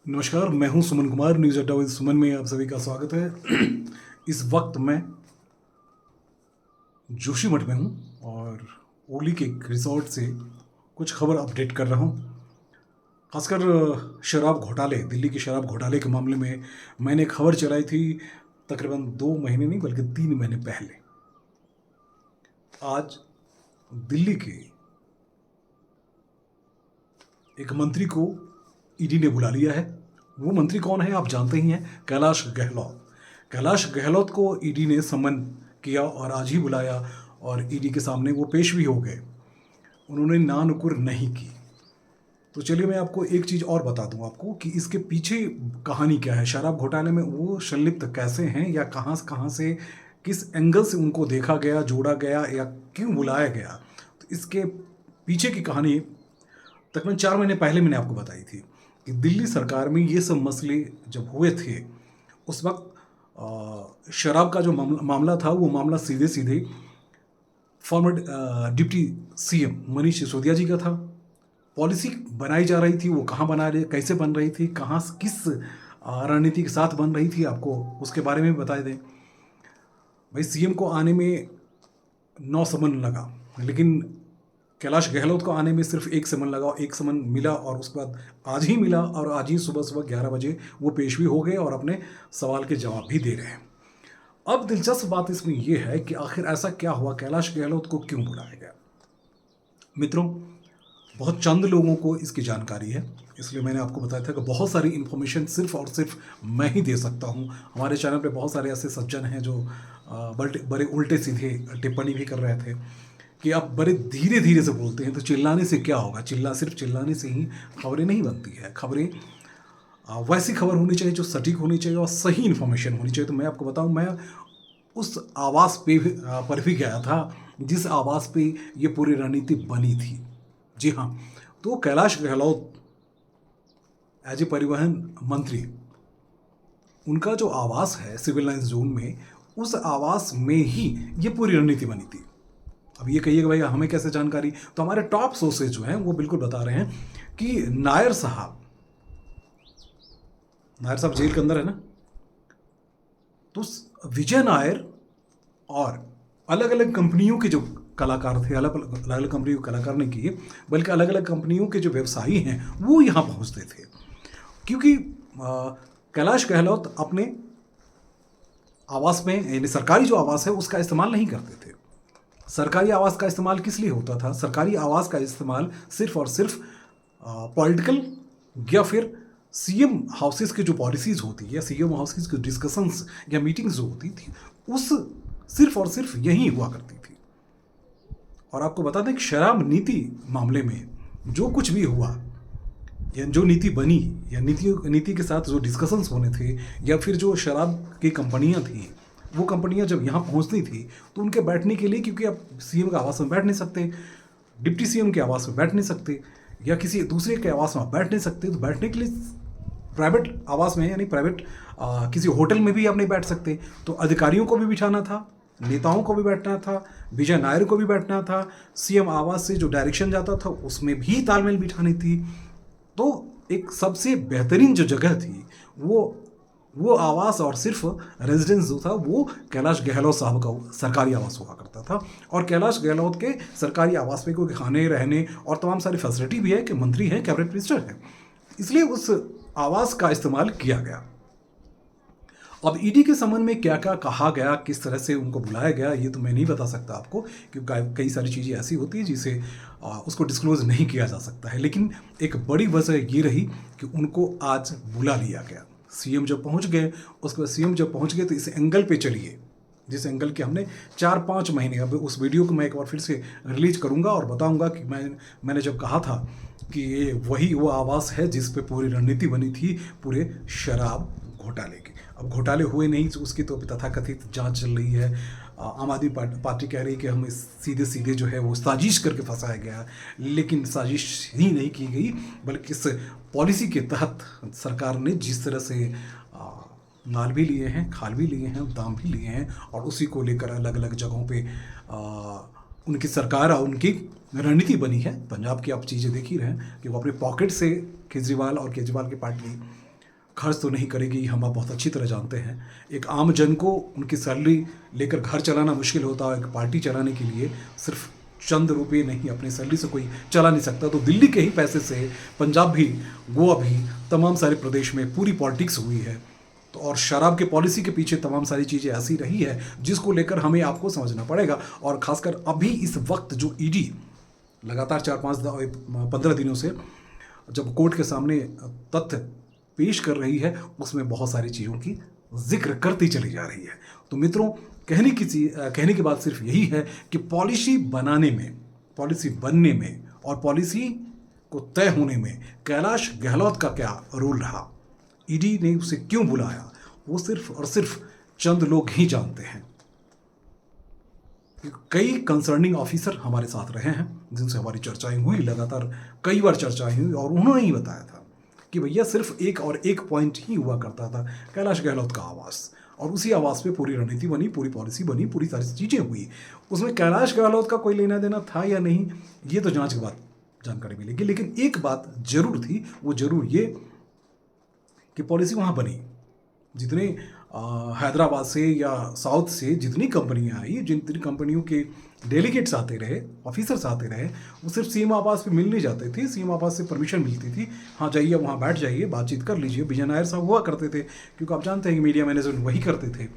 नमस्कार, मैं हूं सुमन कुमार। न्यूज़ अड्डा विद सुमन में आप सभी का स्वागत है। इस वक्त मैं जोशीमठ में हूं और ओली के एक रिसोर्ट से कुछ खबर अपडेट कर रहा हूं। खासकर शराब घोटाले, दिल्ली के शराब घोटाले के मामले में मैंने खबर चलाई थी तकरीबन 2 महीने नहीं बल्कि 3 महीने पहले। आज दिल्ली के एक मंत्री को ईडी ने बुला लिया है। वो मंत्री कौन है आप जानते ही हैं, कैलाश गहलोत। कैलाश गहलोत को ईडी ने समन किया और आज ही बुलाया और ईडी के सामने वो पेश भी हो गए। उन्होंने ना नुकुर नहीं की। तो चलिए मैं आपको एक चीज़ और बता दूं आपको कि इसके पीछे कहानी क्या है। शराब घोटाले में वो संलिप्त कैसे हैं या कहाँ से किस एंगल से उनको देखा गया, जोड़ा गया या क्यों बुलाया गया। तो इसके पीछे की कहानी तकरीबन 4 महीने पहले मैंने आपको बताई थी कि दिल्ली सरकार में ये सब मसले जब हुए थे उस वक्त शराब का जो मामला था वो मामला सीधे सीधे former deputy CM Manish Sisodia ji का था। पॉलिसी बनाई जा रही थी, वो कहाँ बना रही, कैसे बन रही थी, कहाँ किस रणनीति के साथ बन रही थी, आपको उसके बारे में बता दें। भाई सीएम को आने में 9 समन लगा, लेकिन कैलाश गहलोत को आने में सिर्फ 1 समन लगा। 1 समन मिला और उसके बाद आज ही मिला और आज ही सुबह सुबह 11 बजे वो पेश भी हो गए और अपने सवाल के जवाब भी दे रहे हैं। अब दिलचस्प बात इसमें यह है कि आखिर ऐसा क्या हुआ, कैलाश गहलोत को क्यों बुलाया गया। मित्रों, बहुत चंद लोगों को इसकी जानकारी है, इसलिए मैंने आपको बताया था कि बहुत सारी इन्फॉर्मेशन सिर्फ और सिर्फ मैं ही दे सकता हूँ। हमारे चैनल पे बहुत सारे ऐसे सज्जन हैं जो बड़े उल्टे सीधे टिप्पणी भी कर रहे थे कि आप बड़े धीरे धीरे से बोलते हैं, तो चिल्लाने से क्या होगा। सिर्फ चिल्लाने से ही खबरें नहीं बनती है। खबरें वैसी खबर होनी चाहिए जो सटीक होनी चाहिए और सही इन्फॉर्मेशन होनी चाहिए। तो मैं आपको बताऊं, मैं उस आवास पे पर भी गया था जिस आवास पे ये पूरी रणनीति बनी थी। जी हाँ, तो कैलाश गहलोत एज ए परिवहन मंत्री, उनका जो आवास है सिविल लाइंस जोन में, उस आवास में ही ये पूरी रणनीति बनी थी। अब ये कहिएगा भाई हमें कैसे जानकारी, तो हमारे टॉप सोर्सेज जो हैं वो बिल्कुल बता रहे हैं कि नायर साहब जेल के अंदर है ना, तो विजय नायर और अलग अलग कंपनियों के जो कलाकार थे, अलग अलग कंपनियों के कलाकार ने किए, बल्कि अलग अलग कंपनियों के जो व्यवसायी हैं वो यहाँ पहुँचते थे। क्योंकि कैलाश गहलोत अपने आवास में, यानी सरकारी जो आवास है उसका इस्तेमाल नहीं करते थे। सरकारी आवास का इस्तेमाल किस लिए होता था? सरकारी आवास का इस्तेमाल सिर्फ और सिर्फ पॉलिटिकल या फिर सीएम हाउसेस की जो पॉलिसीज होती है, सीएम हाउसेस की डिस्कशंस या मीटिंग्स जो होती थी, उस सिर्फ और सिर्फ यही हुआ करती थी। और आपको बता दें कि शराब नीति मामले में जो कुछ भी हुआ या जो नीति बनी या नीति के साथ जो डिस्कशंस होने थे या फिर जो शराब की कंपनियां थी, वो कंपनियां जब यहाँ पहुँचती थी तो उनके बैठने के लिए, क्योंकि आप सीएम के आवास में बैठ नहीं सकते, डिप्टी सीएम के आवास में बैठ नहीं सकते या किसी दूसरे के आवास में बैठ नहीं सकते, तो बैठने के लिए प्राइवेट आवास में यानी प्राइवेट किसी होटल में भी आप नहीं बैठ सकते। तो अधिकारियों को भी बिठाना था, नेताओं को भी बैठना था, विजय नायर को भी बैठना था, सीएम आवास से जो डायरेक्शन जाता था उसमें भी तालमेल बिठानी थी। तो एक सबसे बेहतरीन जो जगह थी वो आवास और सिर्फ रेजिडेंस जो था वो कैलाश गहलोत साहब का सरकारी आवास हुआ करता था। और कैलाश गहलोत के सरकारी आवास में कोई खाने, रहने और तमाम सारी फैसिलिटी भी है कि मंत्री हैं, कैबिनेट मिनिस्टर हैं, इसलिए उस आवास का इस्तेमाल किया गया। अब ईडी के संबंध में क्या क्या कहा गया, किस तरह से उनको बुलाया गया, ये तो मैं नहीं बता सकता आपको, क्योंकि कई सारी चीज़ें ऐसी होती हैं जिसे उसको डिस्क्लोज नहीं किया जा सकता है। लेकिन एक बड़ी वजह ये रही कि उनको आज बुला लिया गया। सीएम जब पहुंच गए, उसके बाद सीएम जब पहुंच गए तो इस एंगल पे चलिए जिस एंगल के हमने 4-5 महीने, अब उस वीडियो को मैं एक बार फिर से रिलीज करूंगा और बताऊंगा कि मैंने जब कहा था कि ये वही वो आवास है जिस पे पूरी रणनीति बनी थी पूरे शराब घोटाले की। अब घोटाले हुए नहीं, उसकी तो तथाकथित जांच चल रही है। आम आदमी पार्टी कह रही है कि हमें सीधे सीधे जो है वो साजिश करके फंसाया गया, लेकिन साजिश ही नहीं की गई, बल्कि इस पॉलिसी के तहत सरकार ने जिस तरह से माल भी लिए हैं, खाल भी लिए हैं, दाम भी लिए हैं और उसी को लेकर अलग अलग जगहों पे उनकी सरकार और उनकी रणनीति बनी है। पंजाब की आप चीज़ें देख ही रहे हैं कि वो अपने पॉकेट से केजरीवाल और केजरीवाल की पार्टी खर्च तो नहीं करेगी, हम आप बहुत अच्छी तरह जानते हैं। एक आम जन को उनकी सैलरी लेकर घर चलाना मुश्किल होता है, एक पार्टी चलाने के लिए सिर्फ चंद रुपये नहीं, अपनी सैलरी से कोई चला नहीं सकता। तो दिल्ली के ही पैसे से पंजाब भी, गोवा भी, तमाम सारे प्रदेश में पूरी पॉलिटिक्स हुई है। तो और शराब के पॉलिसी के पीछे तमाम सारी चीज़ें ऐसी रही है जिसको लेकर हमें आपको समझना पड़ेगा। और ख़ासकर अभी इस वक्त जो ईडी लगातार 4-5-15 दिनों से जब कोर्ट के सामने तथ्य पेश कर रही है, उसमें बहुत सारी चीज़ों की जिक्र करती चली जा रही है। तो मित्रों, कहने की बात सिर्फ यही है कि पॉलिसी बनाने में, पॉलिसी बनने में और पॉलिसी को तय होने में कैलाश गहलोत का क्या रोल रहा, ईडी ने उसे क्यों बुलाया, वो सिर्फ और सिर्फ चंद लोग ही जानते हैं। कई कंसर्निंग ऑफिसर हमारे साथ रहे हैं जिनसे हमारी चर्चाएं हुई, लगातार कई बार चर्चाएं हुई, और उन्होंने ही बताया था कि भैया सिर्फ एक पॉइंट ही हुआ करता था, कैलाश गहलोत का आवास, और उसी आवास पे पूरी रणनीति बनी, पूरी पॉलिसी बनी, पूरी सारी चीज़ें हुई। उसमें कैलाश गहलोत का कोई लेना देना था या नहीं, ये तो जांच के बाद जानकारी मिलेगी। लेकिन एक बात जरूर थी, वो जरूर ये कि पॉलिसी वहाँ बनी। जितने हैदराबाद से या साउथ से जितनी कंपनियां आई, जितनी कंपनियों के डेलीगेट्स आते रहे, ऑफिसर्स आते रहे, वो सिर्फ सीएम आवास पे मिलने जाते थे, सीएम आवास से परमिशन मिलती थी, हाँ जाइए वहाँ बैठ जाइए, बातचीत कर लीजिए। विजय नायर साहब हुआ करते थे, क्योंकि आप जानते हैं कि मीडिया मैनेजमेंट वही करते थे,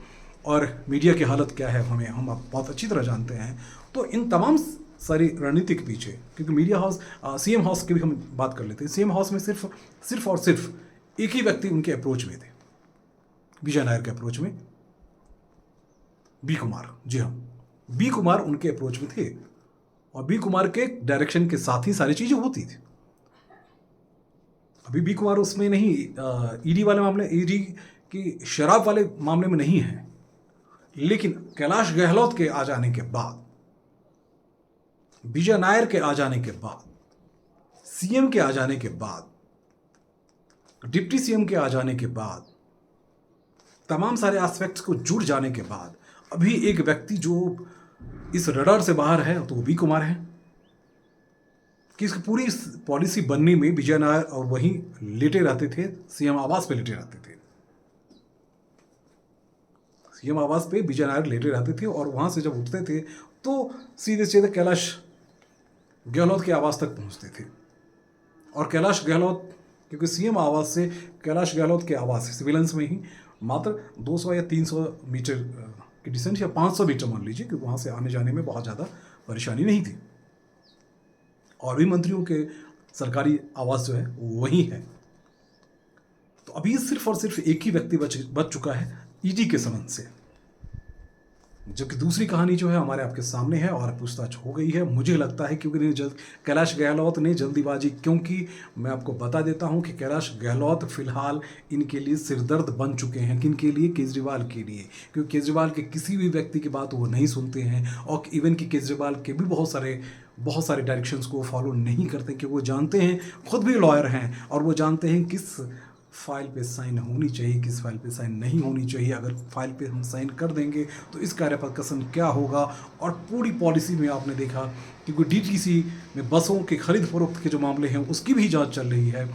और मीडिया की हालत क्या है हम आप बहुत अच्छी तरह जानते हैं। तो इन तमाम सारी रणनीति के पीछे, क्योंकि मीडिया हाउस, सीएम हाउस की भी हम बात कर लेते हैं, सीएम हाउस में सिर्फ और सिर्फ एक ही व्यक्ति उनके अप्रोच में थे, विजय नायर के अप्रोच में बी कुमार। जी हाँ, बी कुमार उनके अप्रोच में थे, और बी कुमार के डायरेक्शन के साथ ही सारी चीजें होती थी। अभी बी कुमार उसमें नहीं, ईडी वाले मामले, ईडी की शराब वाले मामले में नहीं है, लेकिन कैलाश गहलोत के आ जाने के बाद, विजय नायर के आ जाने के बाद, सीएम के आ जाने के बाद, डिप्टी सीएम के आ जाने के बाद, तमाम सारे एस्पेक्ट्स को जुड़ जाने के बाद, अभी एक व्यक्ति जो इस रडार से बाहर है तो वो बी कुमार है। कि इसकी पूरी पॉलिसी बनने में विजय नायर और वहीं लेटे रहते थे, सीएम आवास पे लेटे रहते थे, सीएम आवास पे विजय नायर लेटे रहते थे, और वहां से जब उठते थे तो सीधे सीधे कैलाश गहलोत के आवास तक पहुंचते थे। और कैलाश गहलोत, क्योंकि सीएम आवास से कैलाश गहलोत के आवास सिविलेंस में ही मात्र 200 या 300 मीटर की डिस्टेंस, या 500 मीटर मान लीजिए, क्योंकि वहाँ से आने जाने में बहुत ज़्यादा परेशानी नहीं थी, और भी मंत्रियों के सरकारी आवास जो है वो वही है। तो अभी सिर्फ और सिर्फ एक ही व्यक्ति बच चुका है ईडी के संबंध से, जबकि दूसरी कहानी जो है हमारे आपके सामने है, और पूछताछ हो गई है। मुझे लगता है क्योंकि कैलाश गहलोत ने जल्दीबाजी, क्योंकि मैं आपको बता देता हूं कि कैलाश गहलोत फिलहाल इनके लिए सिरदर्द बन चुके हैं। किनके लिए? केजरीवाल के लिए, क्योंकि केजरीवाल के किसी भी व्यक्ति की बात वो नहीं सुनते हैं, और इवन कि केजरीवाल के भी बहुत सारे डायरेक्शंस को फॉलो नहीं करते, क्योंकि वो जानते हैं, खुद भी लॉयर हैं, और वो जानते हैं किस फाइल पे साइन होनी चाहिए, किस फाइल पे साइन नहीं होनी चाहिए। अगर फाइल पे हम साइन कर देंगे तो इसका रेपरकशन क्या होगा। और पूरी पॉलिसी में आपने देखा, क्योंकि डीटीसी में बसों के खरीद फरोख्त के जो मामले हैं उसकी भी जांच चल रही है।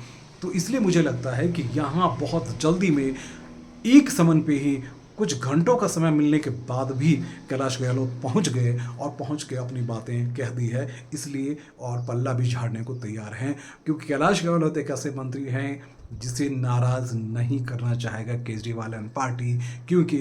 तो इसलिए मुझे लगता है कि यहाँ बहुत जल्दी में एक समन पे ही कुछ घंटों का समय मिलने के बाद भी कैलाश गहलोत पहुंच गए, और पहुंच के अपनी बातें कह दी है, इसलिए और पल्ला भी झाड़ने को तैयार हैं, क्योंकि कैलाश गहलोत एक ऐसे मंत्री हैं जिसे नाराज़ नहीं करना चाहेगा केजरीवाल एंड पार्टी, क्योंकि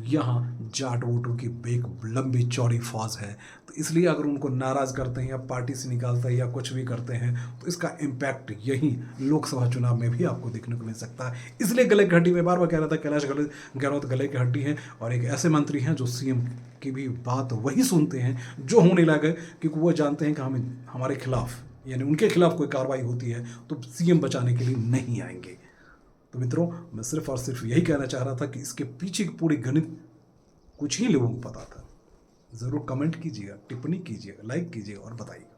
यहाँ जाट वोटों की एक लंबी चौड़ी फौज है। तो इसलिए अगर उनको नाराज़ करते हैं या पार्टी से निकालते हैं या कुछ भी करते हैं, तो इसका इम्पैक्ट यही लोकसभा चुनाव में भी आपको देखने को मिल सकता है। इसलिए गले की हड्डी, में बार बार कह रहा था, कैलाश गहलोत गले की हड्डी हैं, और एक ऐसे मंत्री हैं जो सीएम की भी बात वही सुनते हैं जो होने लगे, क्योंकि वो जानते हैं कि हमारे खिलाफ, यानी उनके खिलाफ कोई कार्रवाई होती है तो सीएम बचाने के लिए नहीं आएंगे। तो मित्रों, मैं सिर्फ और सिर्फ यही कहना चाह रहा था कि इसके पीछे की पूरी गणित कुछ ही लोगों को पता था। ज़रूर कमेंट कीजिएगा, टिप्पणी कीजिएगा, लाइक कीजिएगा और बताइएगा।